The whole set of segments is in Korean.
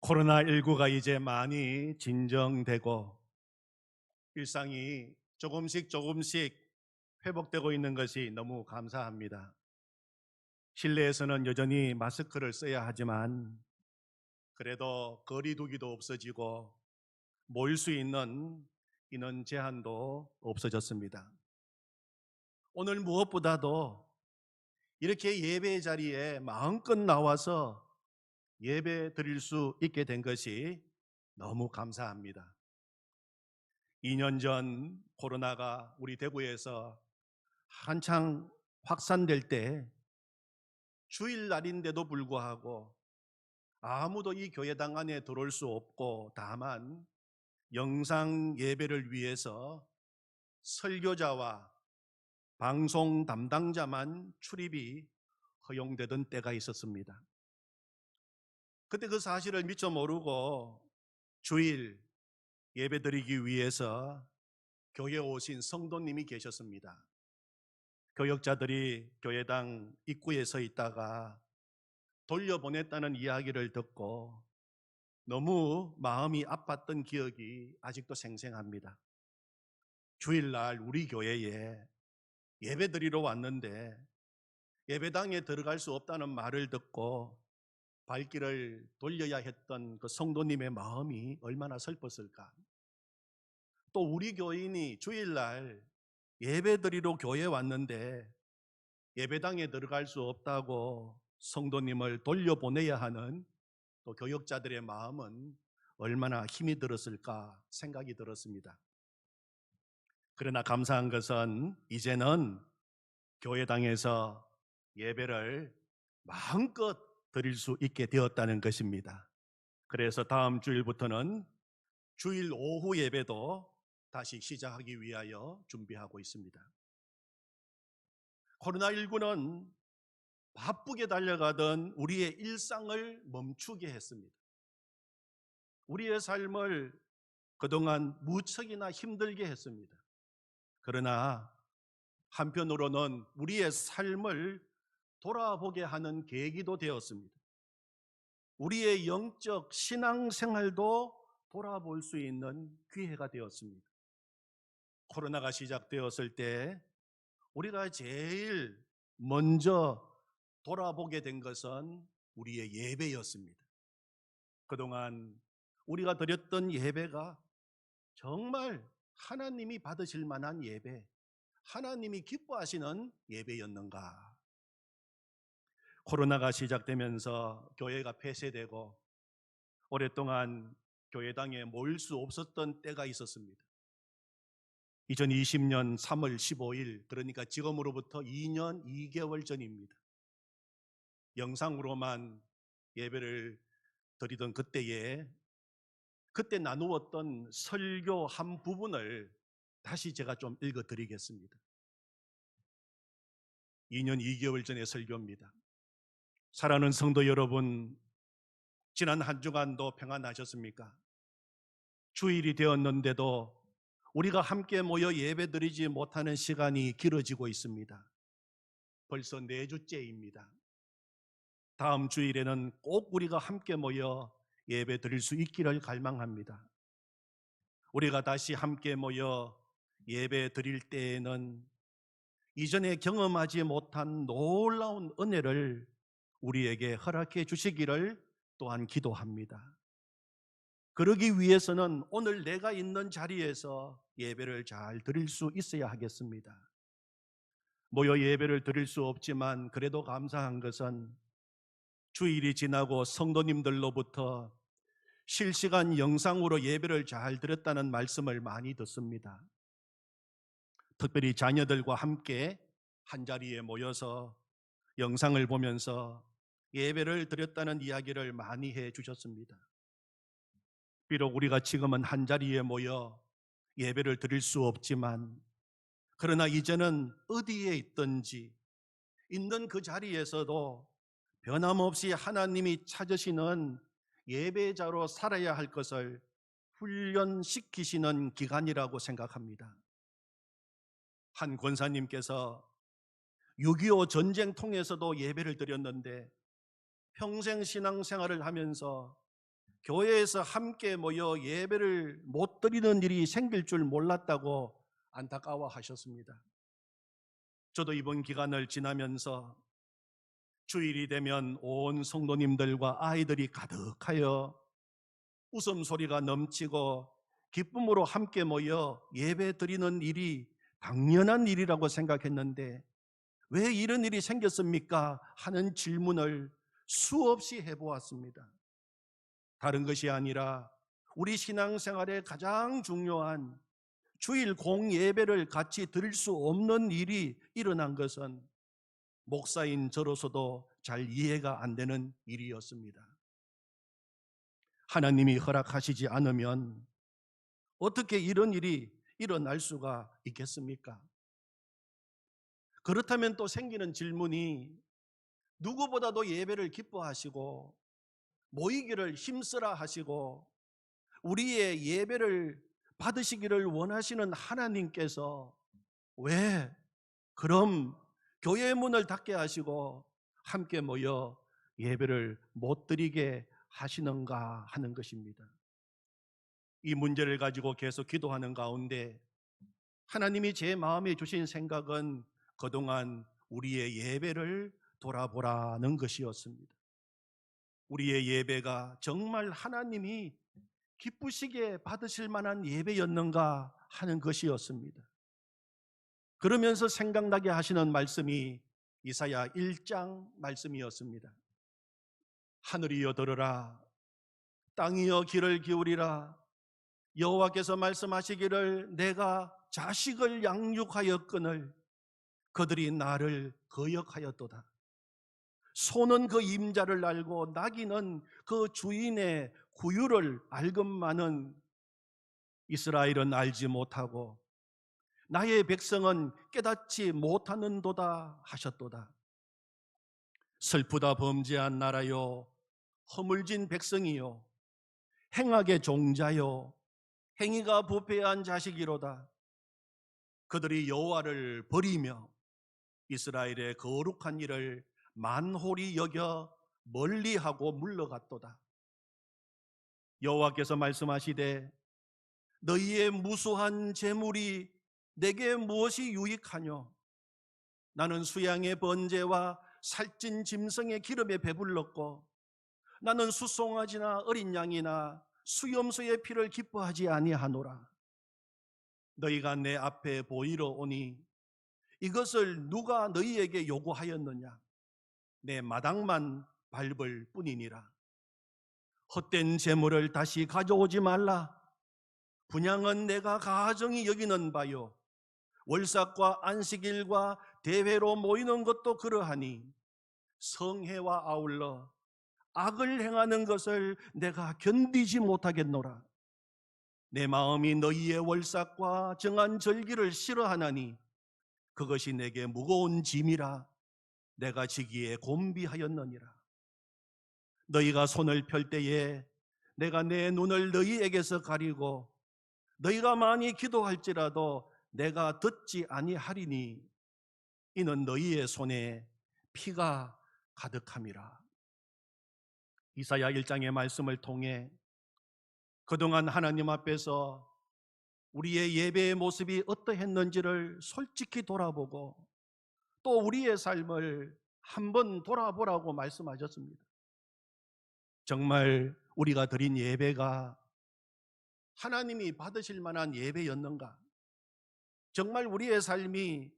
코로나19가 이제 많이 진정되고 일상이 조금씩 회복되고 있는 것이 너무 감사합니다. 실내에서는 여전히 마스크를 써야 하지만 그래도 거리 두기도 없어지고 모일 수 있는 인원 제한도 없어졌습니다. 오늘 무엇보다도 이렇게 예배 자리에 마음껏 나와서 예배 드릴 수 있게 된 것이 너무 감사합니다. 2년 전 코로나가 우리 대구에서 한창 확산될 때 주일날인데도 불구하고 아무도 이 교회당 안에 들어올 수 없고 다만 영상 예배를 위해서 설교자와 방송 담당자만 출입이 허용되던 때가 있었습니다. 그때 그 사실을 미처 모르고 주일 예배 드리기 위해서 교회에 오신 성도님이 계셨습니다. 교역자들이 교회당 입구에 서 있다가 돌려보냈다는 이야기를 듣고 너무 마음이 아팠던 기억이 아직도 생생합니다. 주일날 우리 교회에 예배 드리러 왔는데 예배당에 들어갈 수 없다는 말을 듣고 발길을 돌려야 했던 그 성도님의 마음이 얼마나 슬펐을까. 또 우리 교인이 주일날 예배 드리러 교회에 왔는데 예배당에 들어갈 수 없다고 성도님을 돌려보내야 하는 또 교역자들의 마음은 얼마나 힘이 들었을까 생각이 들었습니다. 그러나 감사한 것은 이제는 교회당에서 예배를 마음껏 드릴 수 있게 되었다는 것입니다. 그래서 다음 주일부터는 주일 오후 예배도 다시 시작하기 위하여 준비하고 있습니다. 코로나19는 바쁘게 달려가던 우리의 일상을 멈추게 했습니다. 우리의 삶을 그동안 무척이나 힘들게 했습니다. 그러나 한편으로는 우리의 삶을 돌아보게 하는 계기도 되었습니다. 우리의 영적 신앙생활도 돌아볼 수 있는 기회가 되었습니다. 코로나가 시작되었을 때 우리가 제일 먼저 돌아보게 된 것은 우리의 예배였습니다. 그동안 우리가 드렸던 예배가 정말 하나님이 받으실 만한 예배, 하나님이 기뻐하시는 예배였는가? 코로나가 시작되면서 교회가 폐쇄되고 오랫동안 교회당에 모일 수 없었던 때가 있었습니다. 2020년 3월 15일, 그러니까 지금으로부터 2년 2개월 전입니다. 영상으로만 예배를 드리던 그때 나누었던 설교 한 부분을 다시 제가 좀 읽어드리겠습니다. 2년 2개월 전의 설교입니다. 사랑하는 성도 여러분, 지난 한 주간도 평안하셨습니까? 주일이 되었는데도 우리가 함께 모여 예배드리지 못하는 시간이 길어지고 있습니다. 벌써 4주째입니다. 다음 주일에는 꼭 우리가 함께 모여 예배 드릴 수 있기를 갈망합니다. 우리가 다시 함께 모여 예배 드릴 때에는 이전에 경험하지 못한 놀라운 은혜를 우리에게 허락해 주시기를 또한 기도합니다. 그러기 위해서는 오늘 내가 있는 자리에서 예배를 잘 드릴 수 있어야 하겠습니다. 모여 예배를 드릴 수 없지만 그래도 감사한 것은 주일이 지나고 성도님들로부터 실시간 영상으로 예배를 잘 드렸다는 말씀을 많이 듣습니다. 특별히 자녀들과 함께 한자리에 모여서 영상을 보면서 예배를 드렸다는 이야기를 많이 해 주셨습니다. 비록 우리가 지금은 한자리에 모여 예배를 드릴 수 없지만 그러나 이제는 어디에 있든지 있는 그 자리에서도 변함없이 하나님이 찾으시는 예배자로 살아야 할 것을 훈련시키시는 기간이라고 생각합니다. 한 권사님께서 6.25 전쟁 통해서도 예배를 드렸는데 평생 신앙생활을 하면서 교회에서 함께 모여 예배를 못 드리는 일이 생길 줄 몰랐다고 안타까워하셨습니다. 저도 이번 기간을 지나면서 주일이 되면 온 성도님들과 아이들이 가득하여 웃음소리가 넘치고 기쁨으로 함께 모여 예배 드리는 일이 당연한 일이라고 생각했는데 왜 이런 일이 생겼습니까? 하는 질문을 수없이 해보았습니다. 다른 것이 아니라 우리 신앙생활에 가장 중요한 주일 공예배를 같이 드릴 수 없는 일이 일어난 것은 목사인 저로서도 잘 이해가 안 되는 일이었습니다. 하나님이 허락하시지 않으면 어떻게 이런 일이 일어날 수가 있겠습니까? 그렇다면 또 생기는 질문이 누구보다도 예배를 기뻐하시고 모이기를 힘쓰라 하시고 우리의 예배를 받으시기를 원하시는 하나님께서 왜 그럼 교회 문을 닫게 하시고 함께 모여 예배를 못 드리게 하시는가 하는 것입니다. 이 문제를 가지고 계속 기도하는 가운데 하나님이 제 마음에 주신 생각은 그동안 우리의 예배를 돌아보라는 것이었습니다. 우리의 예배가 정말 하나님이 기쁘시게 받으실 만한 예배였는가 하는 것이었습니다. 그러면서 생각나게 하시는 말씀이 이사야 1장 말씀이었습니다. 하늘이여 들으라, 땅이여 귀를 기울이라. 여호와께서 말씀하시기를 내가 자식을 양육하였거늘 그들이 나를 거역하였도다. 소는 그 임자를 알고 나귀는 그 주인의 구유를 알건만은 이스라엘은 알지 못하고 나의 백성은 깨닫지 못하는도다 하셨도다. 슬프다 범죄한 나라요, 허물진 백성이요, 행악의 종자요, 행위가 부패한 자식이로다. 그들이 여호와를 버리며 이스라엘의 거룩한 일을 만홀히 여겨 멀리하고 물러갔도다. 여호와께서 말씀하시되 너희의 무수한 재물이 내게 무엇이 유익하뇨? 나는 수양의 번제와 살찐 짐승의 기름에 배불렀고 나는 수송아지나 어린 양이나 수염소의 피를 기뻐하지 아니하노라. 너희가 내 앞에 보이러 오니 이것을 누가 너희에게 요구하였느냐? 내 마당만 밟을 뿐이니라. 헛된 재물을 다시 가져오지 말라. 분향은 내가 가정이 여기는 바요, 월삭과 안식일과 대회로 모이는 것도 그러하니 성회와 아울러 악을 행하는 것을 내가 견디지 못하겠노라. 내 마음이 너희의 월삭과 정한 절기를 싫어하나니 그것이 내게 무거운 짐이라 내가 지기에 곤비하였느니라. 너희가 손을 펼 때에 내가 내 눈을 너희에게서 가리고 너희가 많이 기도할지라도 내가 듣지 아니하리니 이는 너희의 손에 피가 가득함이라. 이사야 1장의 말씀을 통해 그동안 하나님 앞에서 우리의 예배의 모습이 어떠했는지를 솔직히 돌아보고 또 우리의 삶을 한번 돌아보라고 말씀하셨습니다. 정말 우리가 드린 예배가 하나님이 받으실 만한 예배였는가? 정말 우리의 삶이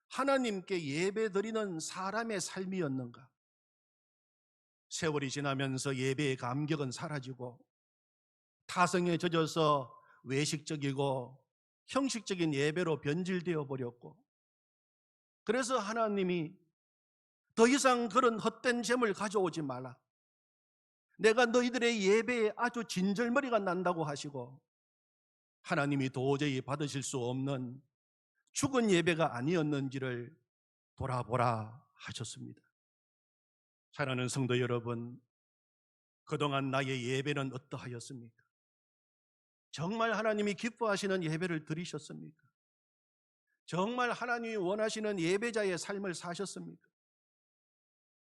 하나님께 예배 드리는 사람의 삶이었는가? 세월이 지나면서 예배의 감격은 사라지고 타성에 젖어서 외식적이고 형식적인 예배로 변질되어 버렸고, 그래서 하나님이 더 이상 그런 헛된 재물 가져오지 말라. 내가 너희들의 예배에 아주 진절머리가 난다고 하시고 하나님이 도저히 받으실 수 없는 죽은 예배가 아니었는지를 돌아보라 하셨습니다. 사랑하는 성도 여러분, 그동안 나의 예배는 어떠하였습니까? 정말 하나님이 기뻐하시는 예배를 드리셨습니까? 정말 하나님이 원하시는 예배자의 삶을 사셨습니까?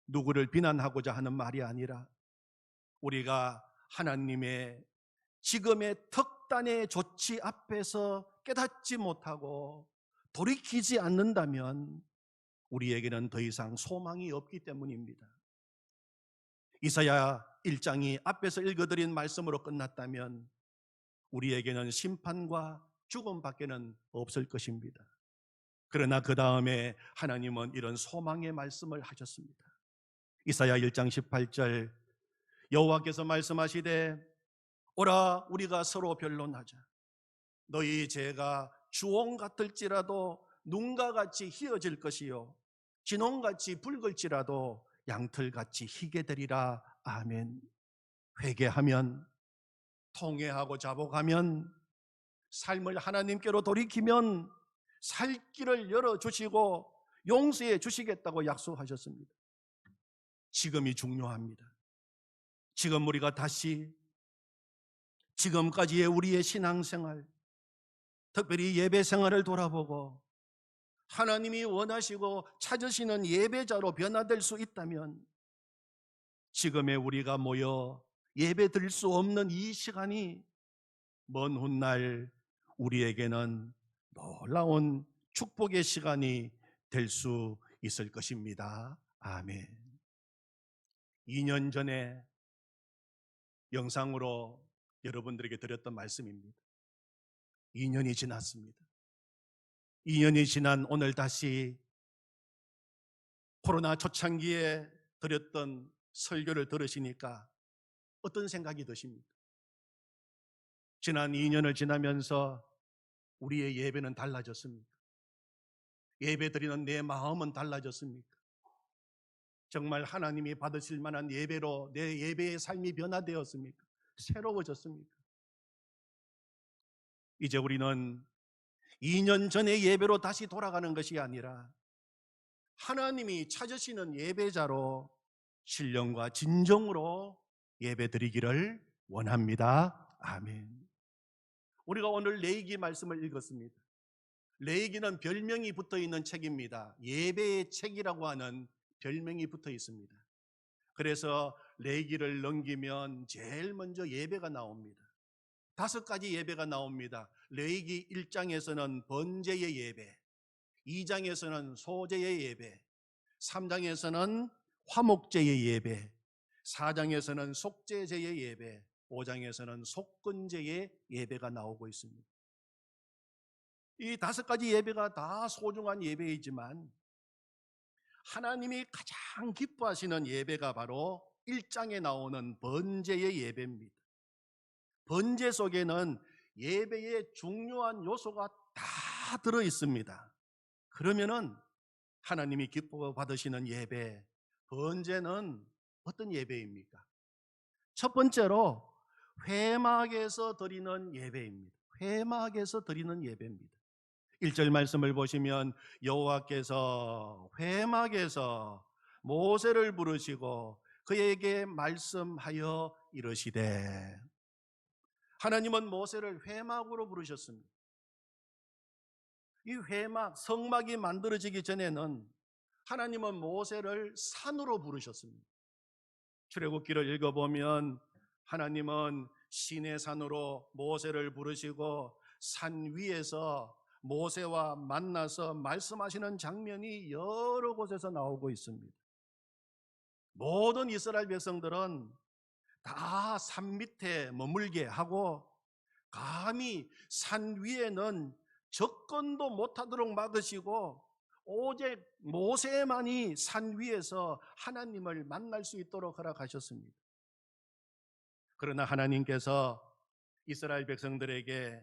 누구를 비난하고자 하는 말이 아니라 우리가 하나님의 지금의 특단의 조치 앞에서 깨닫지 못하고 돌이키지 않는다면 우리에게는 더 이상 소망이 없기 때문입니다. 이사야 1장이 앞에서 읽어드린 말씀으로 끝났다면 우리에게는 심판과 죽음밖에는 없을 것입니다. 그러나 그 다음에 하나님은 이런 소망의 말씀을 하셨습니다. 이사야 1장 18절, 여호와께서 말씀하시되 오라 우리가 서로 변론하자. 너희 죄가 주홍 같을지라도 눈과 같이 희어질 것이요 진홍같이 붉을지라도 양털같이 희게 되리라. 아멘. 회개하면, 통회하고 자복하면, 삶을 하나님께로 돌이키면 살 길을 열어주시고 용서해 주시겠다고 약속하셨습니다. 지금이 중요합니다. 지금 우리가 다시 지금까지의 우리의 신앙생활, 특별히 예배 생활을 돌아보고 하나님이 원하시고 찾으시는 예배자로 변화될 수 있다면 지금의 우리가 모여 예배 드릴 수 없는 이 시간이 먼 훗날 우리에게는 놀라운 축복의 시간이 될 수 있을 것입니다. 아멘. 2년 전에 영상으로 여러분들에게 드렸던 말씀입니다. 2년이 지났습니다. 2년이 지난 오늘 다시 코로나 초창기에 드렸던 설교를 들으시니까 어떤 생각이 드십니까? 지난 2년을 지나면서 우리의 예배는 달라졌습니까? 예배 드리는 내 마음은 달라졌습니까? 정말 하나님이 받으실 만한 예배로 내 예배의 삶이 변화되었습니까? 새로워졌습니까? 이제 우리는 2년 전의 예배로 다시 돌아가는 것이 아니라 하나님이 찾으시는 예배자로 신령과 진정으로 예배 드리기를 원합니다. 아멘. 우리가 오늘 레위기 말씀을 읽었습니다. 레위기는 별명이 붙어 있는 책입니다. 예배의 책이라고 하는 별명이 붙어 있습니다. 그래서 레위기를 넘기면 제일 먼저 예배가 나옵니다. 5가지 예배가 나옵니다. 레위기 1장에서는 번제의 예배, 2장에서는 소제의 예배, 3장에서는 화목제의 예배, 4장에서는 속죄제의 예배, 5장에서는 속건제의 예배가 나오고 있습니다. 이 5가지 예배가 다 소중한 예배이지만 하나님이 가장 기뻐하시는 예배가 바로 1장에 나오는 번제의 예배입니다. 번제 속에는 예배의 중요한 요소가 다 들어 있습니다. 그러면은 하나님이 기뻐 받으시는 예배, 번제는 어떤 예배입니까? 첫 번째로 회막에서 드리는 예배입니다. 회막에서 드리는 예배입니다. 1절 말씀을 보시면 여호와께서 회막에서 모세를 부르시고 그에게 말씀하여 이르시되, 하나님은 모세를 회막으로 부르셨습니다. 이 회막, 성막이 만들어지기 전에는 하나님은 모세를 산으로 부르셨습니다. 출애굽기를 읽어보면 하나님은 시내산으로 모세를 부르시고 산 위에서 모세와 만나서 말씀하시는 장면이 여러 곳에서 나오고 있습니다. 모든 이스라엘 백성들은 다 산 밑에 머물게 하고 감히 산 위에는 접근도 못하도록 막으시고 오직 모세만이 산 위에서 하나님을 만날 수 있도록 허락하셨습니다. 그러나 하나님께서 이스라엘 백성들에게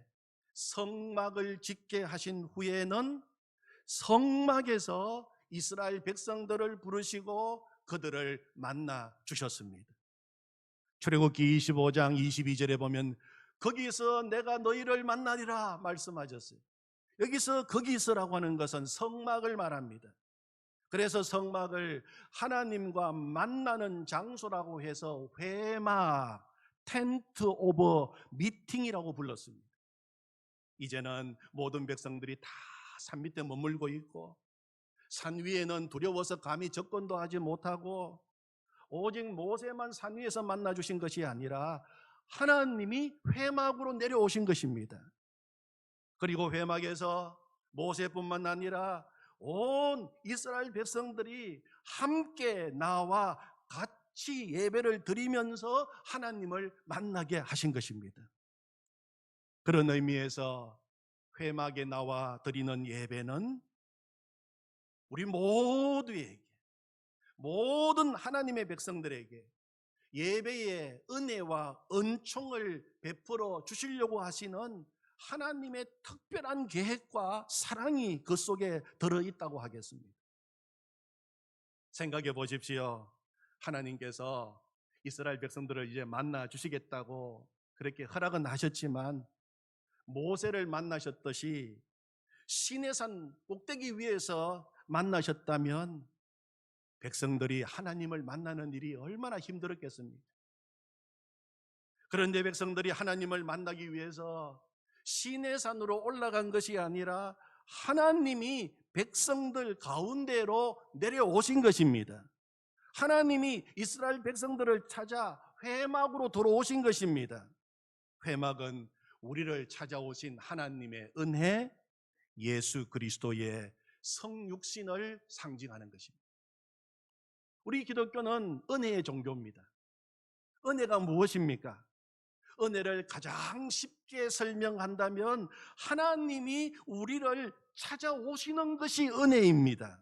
성막을 짓게 하신 후에는 성막에서 이스라엘 백성들을 부르시고 그들을 만나 주셨습니다. 출애굽기 25장 22절에 보면 거기서 내가 너희를 만나리라 말씀하셨어요. 여기서 거기서라고 하는 것은 성막을 말합니다. 그래서 성막을 하나님과 만나는 장소라고 해서 회막, 텐트 오브 미팅이라고 불렀습니다. 이제는 모든 백성들이 다 산 밑에 머물고 있고 산 위에는 두려워서 감히 접근도 하지 못하고 오직 모세만 산 위에서 만나 주신 것이 아니라 하나님이 회막으로 내려오신 것입니다. 그리고 회막에서 모세뿐만 아니라 온 이스라엘 백성들이 함께 나와 같이 예배를 드리면서 하나님을 만나게 하신 것입니다. 그런 의미에서 회막에 나와 드리는 예배는 우리 모두에게, 모든 하나님의 백성들에게 예배의 은혜와 은총을 베풀어 주시려고 하시는 하나님의 특별한 계획과 사랑이 그 속에 들어있다고 하겠습니다. 생각해 보십시오. 하나님께서 이스라엘 백성들을 이제 만나 주시겠다고 그렇게 허락은 하셨지만 모세를 만나셨듯이 시내산 꼭대기 위에서 만나셨다면 백성들이 하나님을 만나는 일이 얼마나 힘들었겠습니까? 그런데 백성들이 하나님을 만나기 위해서 시내산으로 올라간 것이 아니라 하나님이 백성들 가운데로 내려오신 것입니다. 하나님이 이스라엘 백성들을 찾아 회막으로 들어오신 것입니다. 회막은 우리를 찾아오신 하나님의 은혜, 예수 그리스도의 성육신을 상징하는 것입니다. 우리 기독교는 은혜의 종교입니다. 은혜가 무엇입니까? 은혜를 가장 쉽게 설명한다면 하나님이 우리를 찾아오시는 것이 은혜입니다.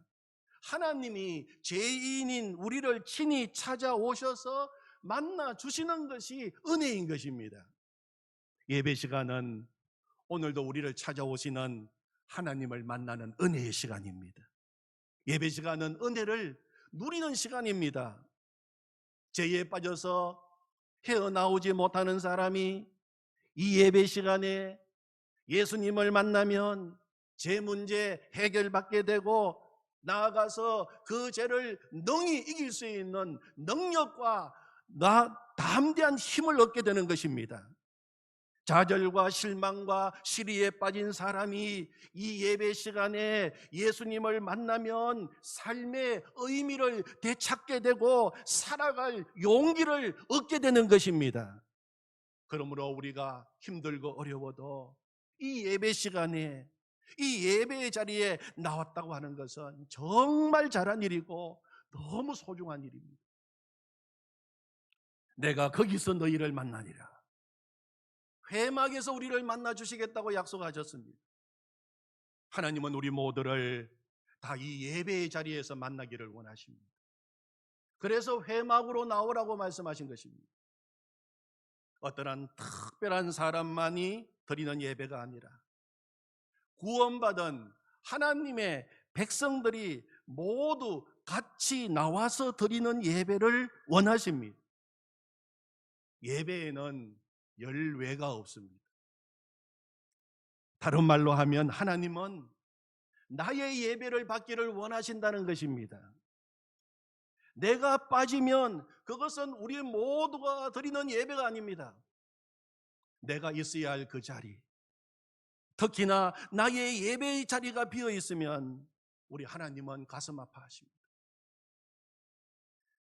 하나님이 죄인인 우리를 친히 찾아오셔서 만나 주시는 것이 은혜인 것입니다. 예배 시간은 오늘도 우리를 찾아오시는 하나님을 만나는 은혜의 시간입니다. 예배 시간은 은혜를 누리는 시간입니다. 죄에 빠져서 헤어나오지 못하는 사람이 이 예배 시간에 예수님을 만나면 죄 문제 해결받게 되고 나아가서 그 죄를 능히 이길 수 있는 능력과 담대한 힘을 얻게 되는 것입니다. 좌절과 실망과 시리에 빠진 사람이 이 예배 시간에 예수님을 만나면 삶의 의미를 되찾게 되고 살아갈 용기를 얻게 되는 것입니다. 그러므로 우리가 힘들고 어려워도 이 예배 시간에, 이 예배의 자리에 나왔다고 하는 것은 정말 잘한 일이고 너무 소중한 일입니다. 내가 거기서 너희를 만나니라. 회막에서 우리를 만나 주시겠다고 약속하셨습니다. 하나님은 우리 모두를 다 이 예배의 자리에서 만나기를 원하십니다. 그래서 회막으로 나오라고 말씀하신 것입니다. 어떠한 특별한 사람만이 드리는 예배가 아니라 구원받은 하나님의 백성들이 모두 같이 나와서 드리는 예배를 원하십니다. 예배에는 열외가 없습니다. 다른 말로 하면 하나님은 나의 예배를 받기를 원하신다는 것입니다. 내가 빠지면 그것은 우리 모두가 드리는 예배가 아닙니다. 내가 있어야 할 그 자리, 특히나 나의 예배의 자리가 비어 있으면 우리 하나님은 가슴 아파하십니다.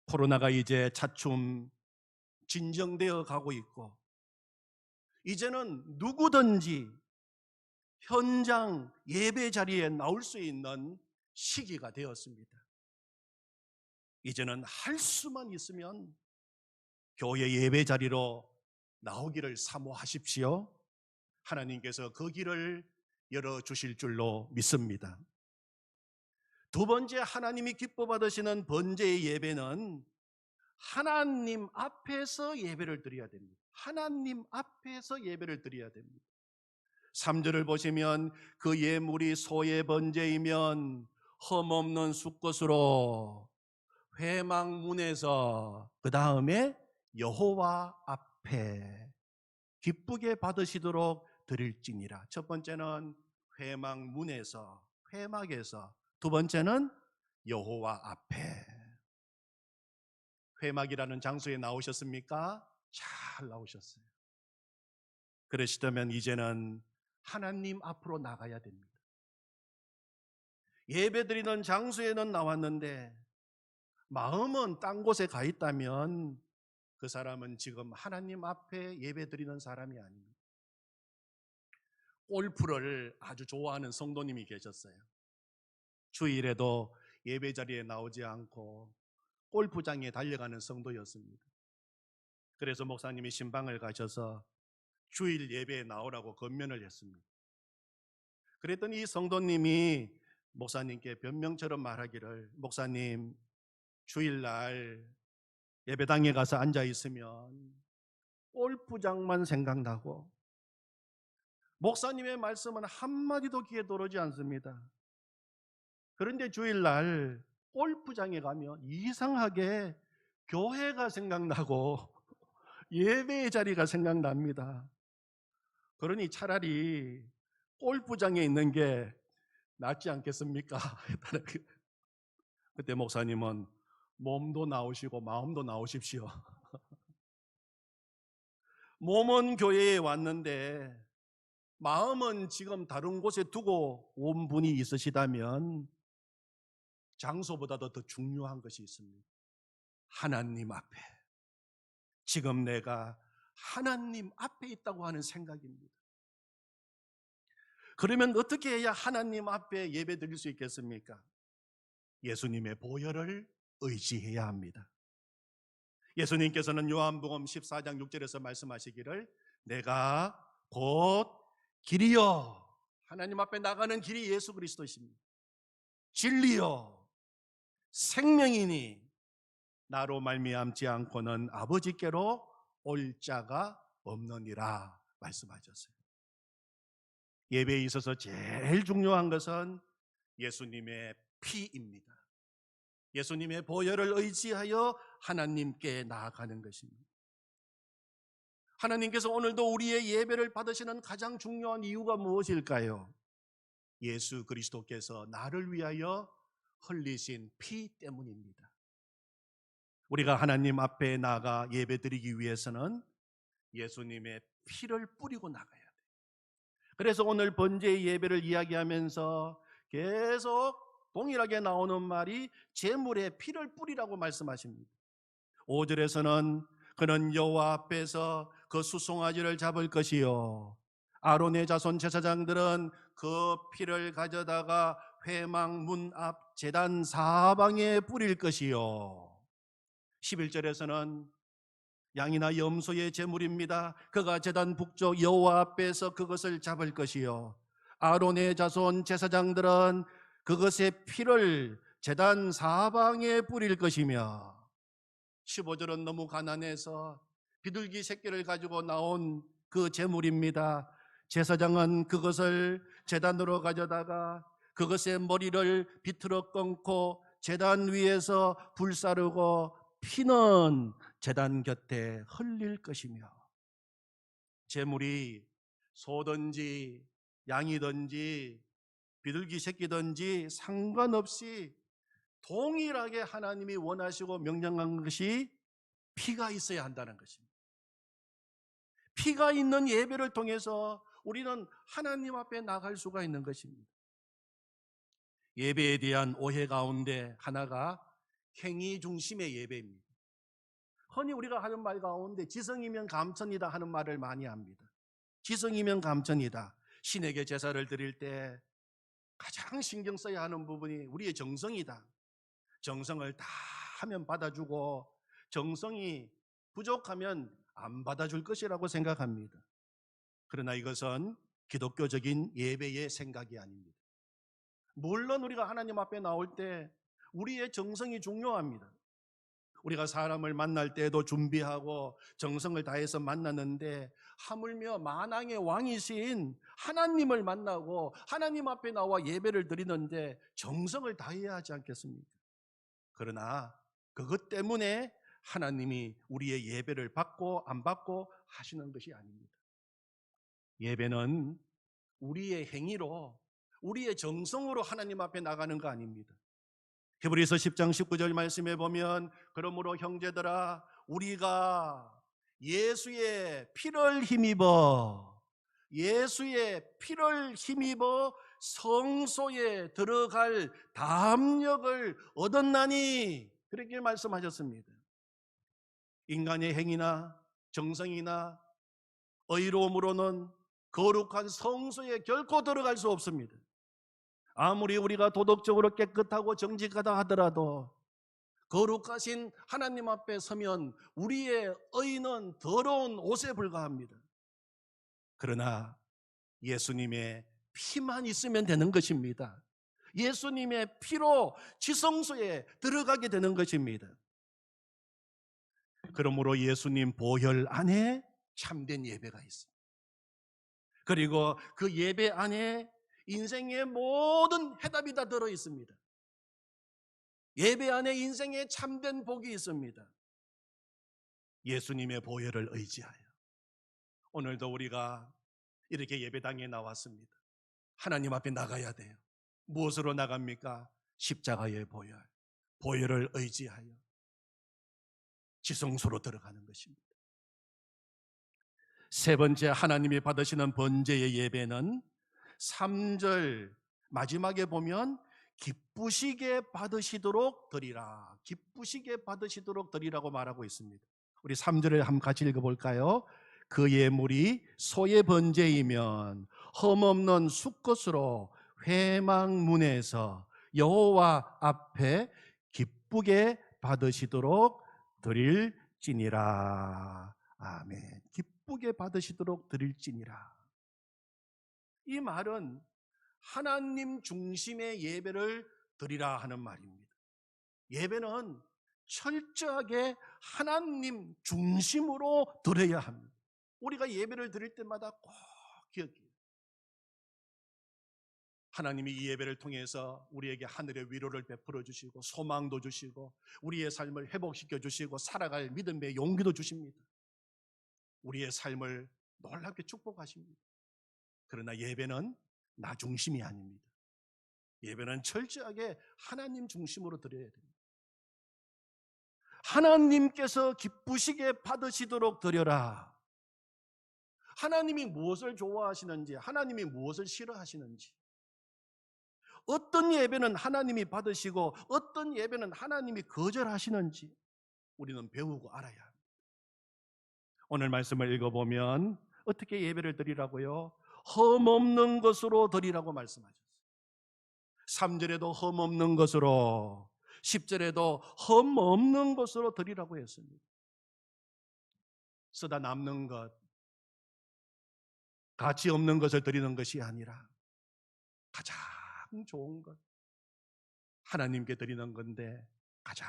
코로나가 이제 차츰 진정되어 가고 있고 이제는 누구든지 현장 예배 자리에 나올 수 있는 시기가 되었습니다. 이제는 할 수만 있으면 교회 예배 자리로 나오기를 사모하십시오. 하나님께서 그 길을 열어주실 줄로 믿습니다. 두 번째, 하나님이 기뻐 받으시는 번제의 예배는 하나님 앞에서 예배를 드려야 됩니다. 하나님 앞에서 예배를 드려야 됩니다. 3절을 보시면 그 예물이 소의 번제이면 흠없는 수컷으로 회막문에서 그 다음에 여호와 앞에 기쁘게 받으시도록 드릴지니라. 첫 번째는 회막문에서, 회막에서, 두 번째는 여호와 앞에. 회막이라는 장소에 나오셨습니까? 잘 나오셨어요. 그러시다면 이제는 하나님 앞으로 나가야 됩니다. 예배드리는 장소에는 나왔는데 마음은 딴 곳에 가 있다면 그 사람은 지금 하나님 앞에 예배드리는 사람이 아닙니다. 골프를 아주 좋아하는 성도님이 계셨어요. 주일에도 예배 자리에 나오지 않고 골프장에 달려가는 성도였습니다. 그래서 목사님이 신방을 가셔서 주일 예배에 나오라고 권면을 했습니다. 그랬더니 이 성도님이 목사님께 변명처럼 말하기를, 목사님, 주일날 예배당에 가서 앉아 있으면 골프장만 생각나고 목사님의 말씀은 한마디도 귀에 들어오지 않습니다. 그런데 주일날 골프장에 가면 이상하게 교회가 생각나고 예배의 자리가 생각납니다. 그러니 차라리 골프장에 있는 게 낫지 않겠습니까? 그때 목사님은 몸도 나오시고 마음도 나오십시오. 몸은 교회에 왔는데 마음은 지금 다른 곳에 두고 온 분이 있으시다면 장소보다도 더 중요한 것이 있습니다. 하나님 앞에. 지금 내가 하나님 앞에 있다고 하는 생각입니다. 그러면 어떻게 해야 하나님 앞에 예배 드릴 수 있겠습니까? 예수님의 보혈을 의지해야 합니다. 예수님께서는 요한복음 14장 6절에서 말씀하시기를, 내가 곧 길이요, 하나님 앞에 나가는 길이 예수 그리스도이십니다. 진리요, 생명이니 나로 말미암지 않고는 아버지께로 올 자가 없느니라 말씀하셨어요. 예배에 있어서 제일 중요한 것은 예수님의 피입니다. 예수님의 보혈을 의지하여 하나님께 나아가는 것입니다. 하나님께서 오늘도 우리의 예배를 받으시는 가장 중요한 이유가 무엇일까요? 예수 그리스도께서 나를 위하여 흘리신 피 때문입니다. 우리가 하나님 앞에 나가 예배드리기 위해서는 예수님의 피를 뿌리고 나가야 돼요. 그래서 오늘 번제의 예배를 이야기하면서 계속 동일하게 나오는 말이 제물에 피를 뿌리라고 말씀하십니다. 5절에서는 그는 여호와 앞에서 그 수송아지를 잡을 것이요, 아론의 자손 제사장들은 그 피를 가져다가 회막 문 앞 제단 사방에 뿌릴 것이요, 11절에서는 양이나 염소의 제물입니다. 그가 제단 북쪽 여호와 앞에서 그것을 잡을 것이요, 아론의 자손 제사장들은 그것의 피를 제단 사방에 뿌릴 것이며, 15절은 너무 가난해서 비둘기 새끼를 가지고 나온 그 제물입니다. 제사장은 그것을 제단으로 가져다가 그것의 머리를 비틀어 끊고 제단 위에서 불사르고 피는 제단 곁에 흘릴 것이며, 제물이 소든지 양이든지 비둘기 새끼든지 상관없이 동일하게 하나님이 원하시고 명령한 것이 피가 있어야 한다는 것입니다. 피가 있는 예배를 통해서 우리는 하나님 앞에 나갈 수가 있는 것입니다. 예배에 대한 오해 가운데 하나가 행위 중심의 예배입니다. 흔히 우리가 하는 말 가운데 지성이면 감천이다 하는 말을 많이 합니다. 지성이면 감천이다. 신에게 제사를 드릴 때 가장 신경 써야 하는 부분이 우리의 정성이다. 정성을 다 하면 받아주고 정성이 부족하면 안 받아줄 것이라고 생각합니다. 그러나 이것은 기독교적인 예배의 생각이 아닙니다. 물론 우리가 하나님 앞에 나올 때 우리의 정성이 중요합니다. 우리가 사람을 만날 때도 준비하고 정성을 다해서 만나는데, 하물며 만왕의 왕이신 하나님을 만나고 하나님 앞에 나와 예배를 드리는데 정성을 다해야 하지 않겠습니까? 그러나 그것 때문에 하나님이 우리의 예배를 받고 안 받고 하시는 것이 아닙니다. 예배는 우리의 행위로, 우리의 정성으로 하나님 앞에 나가는 거 아닙니다. 히브리서 10장 19절 말씀에 보면, 그러므로 형제들아, 우리가 예수의 피를 힘입어 성소에 들어갈 담력을 얻었나니, 그렇게 말씀하셨습니다. 인간의 행위나 정성이나 의로움으로는 거룩한 성소에 결코 들어갈 수 없습니다. 아무리 우리가 도덕적으로 깨끗하고 정직하다 하더라도 거룩하신 하나님 앞에 서면 우리의 의는 더러운 옷에 불과합니다. 그러나 예수님의 피만 있으면 되는 것입니다. 예수님의 피로 지성소에 들어가게 되는 것입니다. 그러므로 예수님 보혈 안에 참된 예배가 있습니다. 그리고 그 예배 안에 인생의 모든 해답이 다 들어 있습니다. 예배 안에 인생의 참된 복이 있습니다. 예수님의 보혈을 의지하여 오늘도 우리가 이렇게 예배당에 나왔습니다. 하나님 앞에 나가야 돼요. 무엇으로 나갑니까? 십자가의 보혈, 보혈을 의지하여 지성소로 들어가는 것입니다. 세 번째, 하나님이 받으시는 번제의 예배는 3절 마지막에 보면 기쁘시게 받으시도록 드리라, 기쁘시게 받으시도록 드리라고 말하고 있습니다. 우리 3절을 한번 같이 읽어볼까요? 그 예물이 소의 번제이면 흠없는 수컷으로 회막문에서 여호와 앞에 기쁘게 받으시도록 드릴지니라. 아멘. 기쁘게 받으시도록 드릴지니라. 이 말은 하나님 중심의 예배를 드리라 하는 말입니다. 예배는 철저하게 하나님 중심으로 드려야 합니다. 우리가 예배를 드릴 때마다 꼭 기억해요. 하나님이 이 예배를 통해서 우리에게 하늘의 위로를 베풀어 주시고 소망도 주시고 우리의 삶을 회복시켜 주시고 살아갈 믿음의 용기도 주십니다. 우리의 삶을 놀랍게 축복하십니다. 그러나 예배는 나 중심이 아닙니다. 예배는 철저하게 하나님 중심으로 드려야 됩니다. 하나님께서 기쁘시게 받으시도록 드려라. 하나님이 무엇을 좋아하시는지, 하나님이 무엇을 싫어하시는지, 어떤 예배는 하나님이 받으시고 어떤 예배는 하나님이 거절하시는지 우리는 배우고 알아야 합니다. 오늘 말씀을 읽어보면 어떻게 예배를 드리라고요? 흠없는 것으로 드리라고 말씀하셨어요. 3절에도 흠없는 것으로, 10절에도 흠없는 것으로 드리라고 했습니다. 쓰다 남는 것, 가치 없는 것을 드리는 것이 아니라 가장 좋은 것, 하나님께 드리는 건데 가장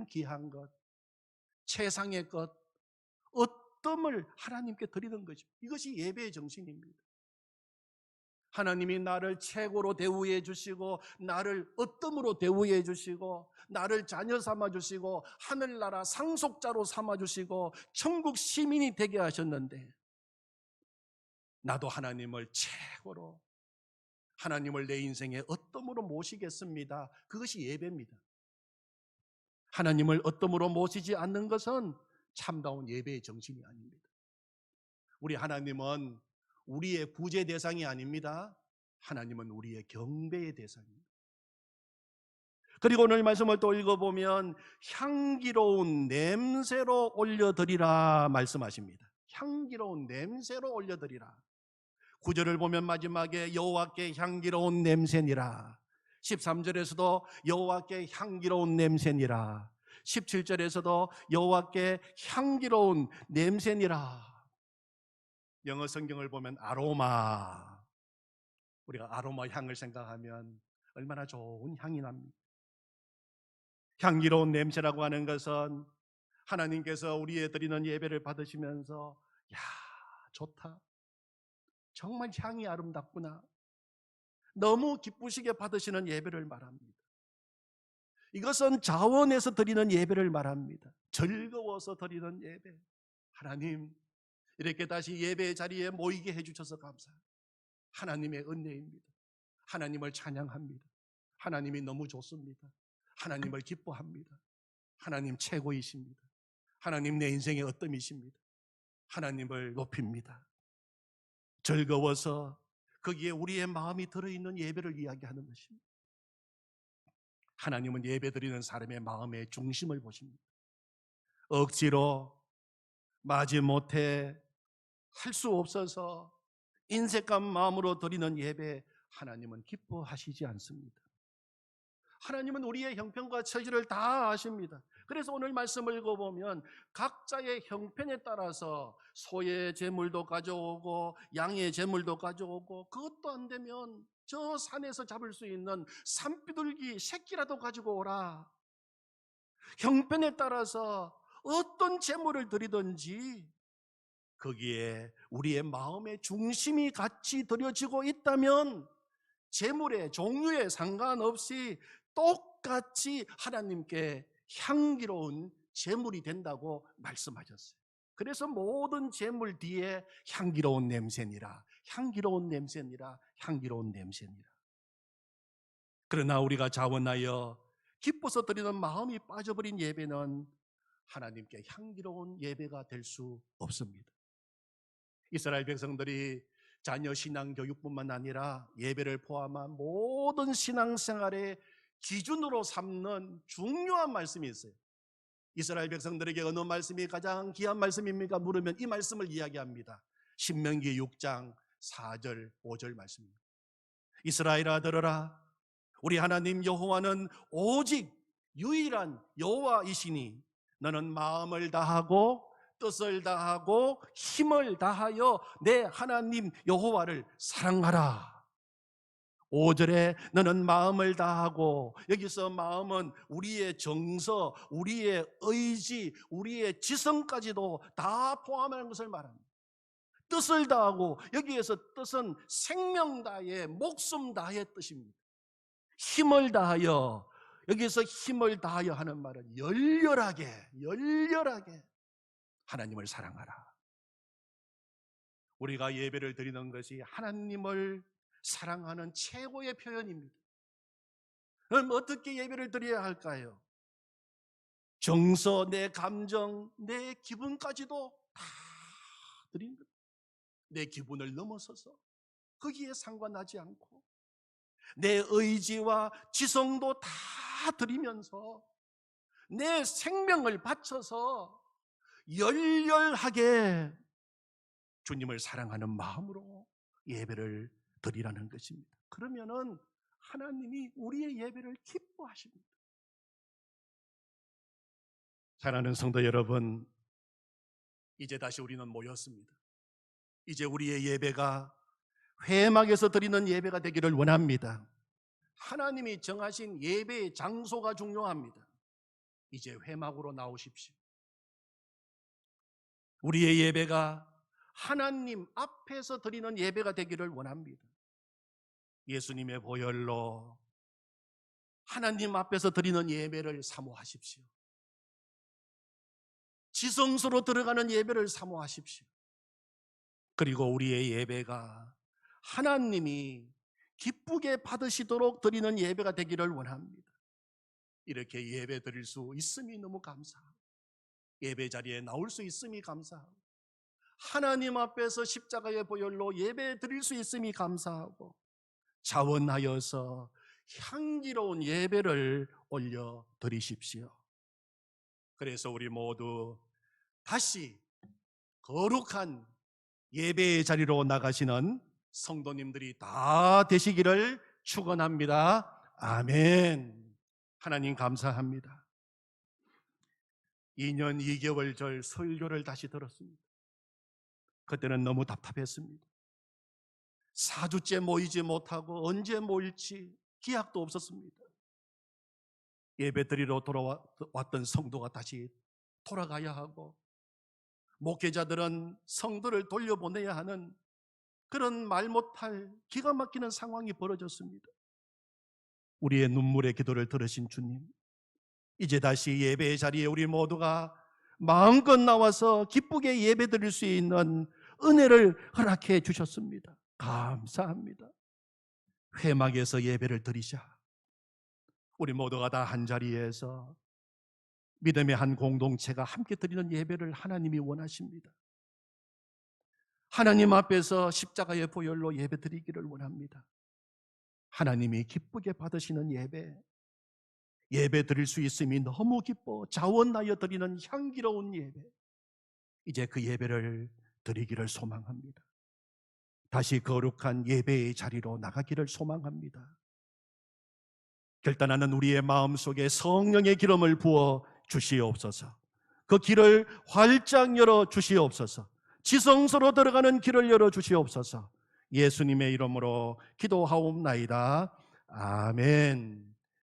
귀한 것, 최상의 것, 어떤 하나님께 드리는 거죠. 이것이 예배의 정신입니다. 하나님이 나를 최고로 대우해 주시고 나를 어떠므로 대우해 주시고 나를 자녀 삼아 주시고 하늘나라 상속자로 삼아 주시고 천국 시민이 되게 하셨는데 나도 하나님을 최고로, 하나님을 내 인생에 어떠므로 모시겠습니다. 그것이 예배입니다. 하나님을 어떠므로 모시지 않는 것은 참다운 예배의 정신이 아닙니다. 우리 하나님은 우리의 구제 대상이 아닙니다. 하나님은 우리의 경배의 대상입니다. 그리고 오늘 말씀을 또 읽어보면 향기로운 냄새로 올려드리라 말씀하십니다. 향기로운 냄새로 올려드리라. 9절을 보면 마지막에 여호와께 향기로운 냄새니라. 13절에서도 여호와께 향기로운 냄새니라. 17절에서도 여호와께 향기로운 냄새니라. 영어 성경을 보면 아로마, 우리가 아로마 향을 생각하면 얼마나 좋은 향이 납니다. 향기로운 냄새라고 하는 것은 하나님께서 우리의 드리는 예배를 받으시면서 야, 좋다, 정말 향이 아름답구나, 너무 기쁘시게 받으시는 예배를 말합니다. 이것은 자원에서 드리는 예배를 말합니다. 즐거워서 드리는 예배. 하나님, 이렇게 다시 예배의 자리에 모이게 해주셔서 감사합니다. 하나님의 은혜입니다. 하나님을 찬양합니다. 하나님이 너무 좋습니다. 하나님을 기뻐합니다. 하나님 최고이십니다. 하나님 내 인생의 어떠이십니다. 하나님을 높입니다. 즐거워서 거기에 우리의 마음이 들어있는 예배를 이야기하는 것입니다. 하나님은 예배드리는 사람의 마음의 중심을 보십니다. 억지로 마지못해 할 수 없어서 인색한 마음으로 드리는 예배, 하나님은 기뻐하시지 않습니다. 하나님은 우리의 형편과 처지를 다 아십니다. 그래서 오늘 말씀을 읽어보면 각자의 형편에 따라서 소의 제물도 가져오고 양의 제물도 가져오고, 그것도 안 되면 저 산에서 잡을 수 있는 산비둘기 새끼라도 가지고 오라. 형편에 따라서 어떤 제물을 드리든지 거기에 우리의 마음의 중심이 같이 드려지고 있다면 제물의 종류에 상관없이 똑같이 하나님께 향기로운 제물이 된다고 말씀하셨어요. 그래서 모든 제물 뒤에 향기로운 냄새니라, 향기로운 냄새니라, 향기로운 냄새니라. 그러나 우리가 자원하여 기뻐서 드리는 마음이 빠져버린 예배는 하나님께 향기로운 예배가 될 수 없습니다. 이스라엘 백성들이 자녀 신앙 교육뿐만 아니라 예배를 포함한 모든 신앙생활의 기준으로 삼는 중요한 말씀이 있어요. 이스라엘 백성들에게 어느 말씀이 가장 귀한 말씀입니까? 물으면 이 말씀을 이야기합니다. 신명기 6장 4절 5절 말씀입니다. 이스라엘아 들으라, 우리 하나님 여호와는 오직 유일한 여호와이시니 너는 마음을 다하고 뜻을 다하고 힘을 다하여 내 하나님 여호와를 사랑하라. 5절에 너는 마음을 다하고, 여기서 마음은 우리의 정서, 우리의 의지, 우리의 지성까지도 다 포함하는 것을 말합니다. 뜻을 다하고, 여기에서 뜻은 생명 다해, 목숨 다해 뜻입니다. 힘을 다하여, 여기서 힘을 다하여 하는 말은 열렬하게 하나님을 사랑하라. 우리가 예배를 드리는 것이 하나님을 사랑하는 최고의 표현입니다. 그럼 어떻게 예배를 드려야 할까요? 정서, 내 감정, 내 기분까지도 다 드리는 것. 내 기분을 넘어서서 거기에 상관하지 않고 내 의지와 지성도 다 드리면서 내 생명을 바쳐서 열렬하게 주님을 사랑하는 마음으로 예배를 드리라는 것입니다. 그러면은 하나님이 우리의 예배를 기뻐하십니다. 사랑하는 성도 여러분, 이제 다시 우리는 모였습니다. 이제 우리의 예배가 회막에서 드리는 예배가 되기를 원합니다. 하나님이 정하신 예배의 장소가 중요합니다. 이제 회막으로 나오십시오. 우리의 예배가 하나님 앞에서 드리는 예배가 되기를 원합니다. 예수님의 보혈로 하나님 앞에서 드리는 예배를 사모하십시오. 지성소로 들어가는 예배를 사모하십시오. 그리고 우리의 예배가 하나님이 기쁘게 받으시도록 드리는 예배가 되기를 원합니다. 이렇게 예배 드릴 수 있음이 너무 감사하고, 예배 자리에 나올 수 있음이 감사하고, 하나님 앞에서 십자가의 보혈로 예배 드릴 수 있음이 감사하고, 자원하여서 향기로운 예배를 올려 드리십시오. 그래서 우리 모두 다시 거룩한 예배의 자리로 나가시는 성도님들이 다 되시기를 축원합니다. 아멘. 하나님 감사합니다. 2년 2개월 절 설교를 다시 들었습니다. 그때는 너무 답답했습니다. 4주째 모이지 못하고 언제 모일지 기약도 없었습니다. 예배 드리러 돌아왔던 성도가 다시 돌아가야 하고, 목회자들은 성도를 돌려보내야 하는 그런 말 못할 기가 막히는 상황이 벌어졌습니다. 우리의 눈물의 기도를 들으신 주님, 이제 다시 예배의 자리에 우리 모두가 마음껏 나와서 기쁘게 예배 드릴 수 있는 은혜를 허락해 주셨습니다. 감사합니다. 회막에서 예배를 드리자. 우리 모두가 다 한자리에서 믿음의 한 공동체가 함께 드리는 예배를 하나님이 원하십니다. 하나님 앞에서 십자가의 보혈로 예배 드리기를 원합니다. 하나님이 기쁘게 받으시는 예배 드릴 수 있음이 너무 기뻐 자원하여 드리는 향기로운 예배, 이제 그 예배를 드리기를 소망합니다. 다시 거룩한 예배의 자리로 나가기를 소망합니다. 결단하는 우리의 마음속에 성령의 기름을 부어 주시옵소서. 그 길을 활짝 열어 주시옵소서. 지성소로 들어가는 길을 열어 주시옵소서. 예수님의 이름으로 기도하옵나이다. 아멘.